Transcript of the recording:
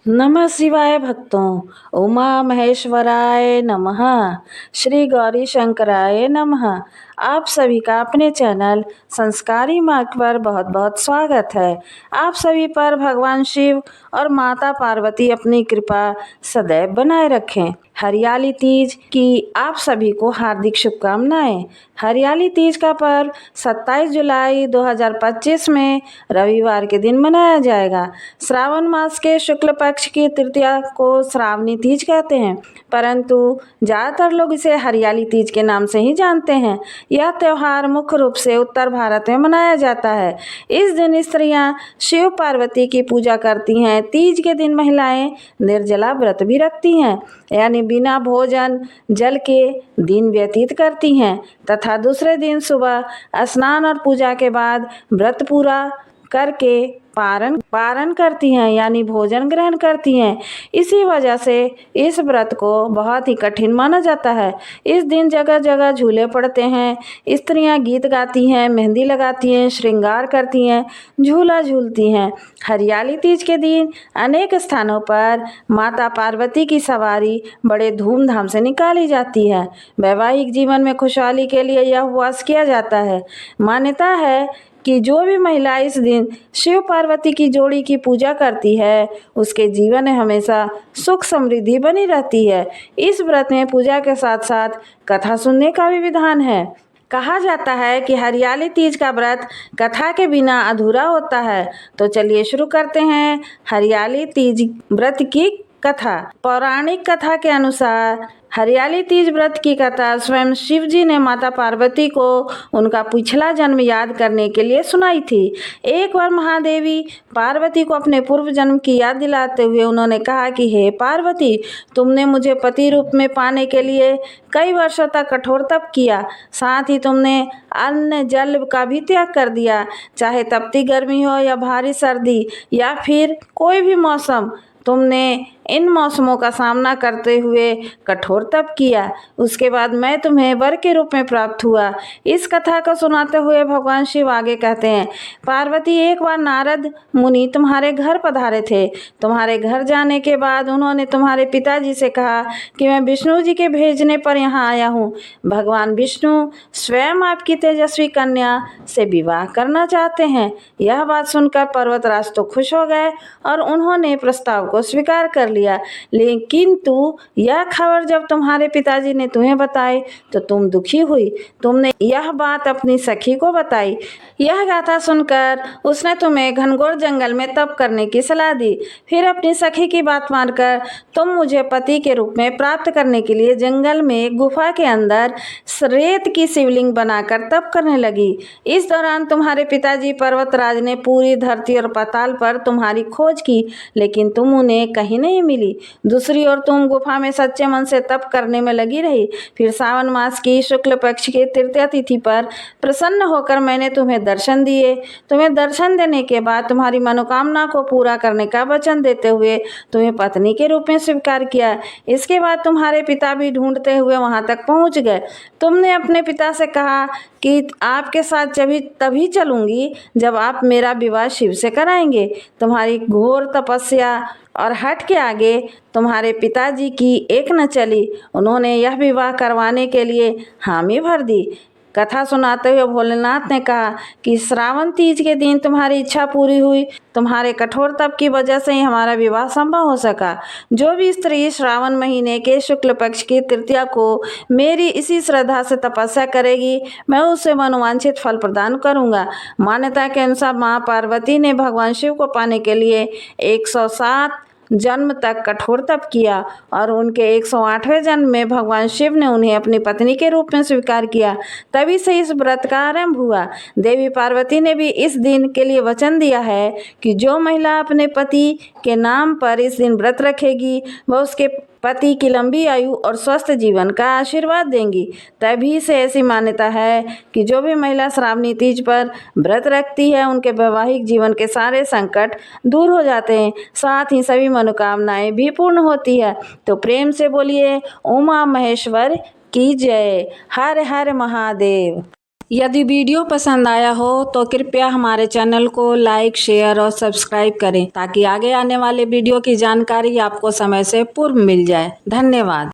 नमः शिवाय भक्तों, उमा महेश्वराय नमः। श्री गौरी शंकराय नमः। आप सभी का अपने चैनल संस्कारी मार्ग पर बहुत बहुत स्वागत है। आप सभी पर भगवान शिव और माता पार्वती अपनी कृपा सदैव बनाए रखें। हरियाली तीज की आप सभी को हार्दिक शुभकामनाएं। हरियाली तीज का पर्व 27 जुलाई 2025 में रविवार के दिन मनाया जाएगा। श्रावण मास के शुक्ल पक्ष की तृतीया को श्रावणी तीज कहते हैं, परंतु ज़्यादातर लोग इसे हरियाली तीज के नाम से ही जानते हैं। यह त्यौहार मुख्य रूप से उत्तर भारत में मनाया जाता है। इस दिन स्त्रियां शिव पार्वती की पूजा करती हैं। तीज के दिन महिलाएं निर्जला व्रत भी रखती हैं, यानी बिना भोजन जल के दिन व्यतीत करती हैं तथा दूसरे दिन सुबह स्नान और पूजा के बाद व्रत पूरा करके पारण करती हैं, यानी भोजन ग्रहण करती हैं। इसी वजह से इस व्रत को बहुत ही कठिन माना जाता है। इस दिन जगह जगह झूले पड़ते हैं। स्त्रियां गीत गाती हैं, मेहंदी लगाती हैं, श्रृंगार करती हैं, झूला झूलती हैं। हरियाली तीज के दिन अनेक स्थानों पर माता पार्वती की सवारी बड़े धूमधाम से निकाली जाती है। वैवाहिक जीवन में खुशहाली के लिए यह उपवास किया जाता है। मान्यता है कि जो भी महिला इस दिन शिव पार्वती की जोड़ी की पूजा करती है, उसके जीवन में हमेशा सुख समृद्धि बनी रहती है। इस व्रत में पूजा के साथ साथ कथा सुनने का भी विधान है। कहा जाता है कि हरियाली तीज का व्रत कथा के बिना अधूरा होता है। तो चलिए शुरू करते हैं हरियाली तीज व्रत की कथा। पौराणिक कथा के अनुसार हरियाली तीज व्रत की कथा स्वयं शिव जी ने माता पार्वती को उनका पिछला जन्म याद करने के लिए सुनाई थी। एक बार महादेवी पार्वती को अपने पूर्व जन्म की याद दिलाते हुए उन्होंने कहा कि हे पार्वती, तुमने मुझे पति रूप में पाने के लिए कई वर्षों तक कठोर तप किया। साथ ही तुमने अन्न जल का भी त्याग कर दिया। चाहे तपती गर्मी हो या भारी सर्दी या फिर कोई भी मौसम, तुमने इन मौसमों का सामना करते हुए कठोर तप किया। उसके बाद मैं तुम्हें वर के रूप में प्राप्त हुआ। इस कथा को सुनाते हुए भगवान शिव आगे कहते हैं, पार्वती, एक बार नारद मुनि तुम्हारे घर पधारे थे। तुम्हारे घर जाने के बाद उन्होंने तुम्हारे पिताजी से कहा कि मैं विष्णु जी के भेजने पर यहाँ आया हूँ। भगवान विष्णु स्वयं आपकी तेजस्वी कन्या से विवाह करना चाहते हैं। यह बात सुनकर पर्वतराज तो खुश हो गए और उन्होंने प्रस्ताव को स्वीकार कर लिया। लेकिन यह खबर जब तुम्हारे पिताजी ने तुम्हें बताई तो तुम दुखी हुई। तुमने यह बात अपनी सखी को बताई। यह गाथा सुनकर उसने तुम्हें घनघोर जंगल में तप करने की सलाह दी। फिर अपनी सखी की बात मानकर तुम मुझे पति के रूप में प्राप्त करने के लिए जंगल में गुफा के अंदर रेत की शिवलिंग बनाकर तप करने लगी। इस दौरान तुम्हारे पिताजी पर्वतराज ने पूरी धरती और पाताल पर तुम्हारी खोज की, लेकिन तुम उन्हें कहीं नहीं मिली। दूसरी ओर तुम गुफा में सच्चे मन से तप करने में लगी रही। फिर सावन मास की शुक्ल पक्ष की तृतीया तिथि पर प्रसन्न होकर मैंने तुम्हें दर्शन दिए। तुम्हें दर्शन देने के बाद तुम्हारी मनोकामना को पूरा करने का वचन देते हुए तुम्हें पत्नी के रूप में स्वीकार किया। इसके बाद तुम्हारे पिता भी ढूंढते हुए वहां तक पहुंच गए। तुमने अपने पिता से कहा कि आपके साथ तभी चलूंगी जब आप मेरा विवाह शिव से कराएंगे। तुम्हारी घोर तपस्या और हट के आगे तुम्हारे पिताजी की एक न चली। उन्होंने यह विवाह करवाने के लिए हामी भर दी। कथा सुनाते हुए भोलेनाथ ने कहा कि श्रावण तीज के दिन तुम्हारी इच्छा पूरी हुई। तुम्हारे कठोर तप की वजह से ही हमारा विवाह संभव हो सका। जो भी स्त्री श्रावण महीने के शुक्ल पक्ष की तृतीया को मेरी इसी श्रद्धा से तपस्या करेगी, मैं उसे मनोवांछित फल प्रदान करूंगा। मान्यता के अनुसार माँ पार्वती ने भगवान शिव को पाने के लिए 107 जन्म तक कठोर तप किया और उनके 108वें जन्म में भगवान शिव ने उन्हें अपनी पत्नी के रूप में स्वीकार किया। तभी से इस व्रत का आरंभ हुआ। देवी पार्वती ने भी इस दिन के लिए वचन दिया है कि जो महिला अपने पति के नाम पर इस दिन व्रत रखेगी, वह उसके पति की लंबी आयु और स्वस्थ जीवन का आशीर्वाद देंगी। तभी से ऐसी मान्यता है कि जो भी महिला श्रावणी तीज पर व्रत रखती है, उनके वैवाहिक जीवन के सारे संकट दूर हो जाते हैं, साथ ही सभी मनोकामनाएं भी पूर्ण होती है। तो प्रेम से बोलिए उमा महेश्वर की जय। हर हर महादेव। यदि वीडियो पसंद आया हो तो कृपया हमारे चैनल को लाइक, शेयर और सब्सक्राइब करें ताकि आगे आने वाले वीडियो की जानकारी आपको समय से पूर्व मिल जाए। धन्यवाद।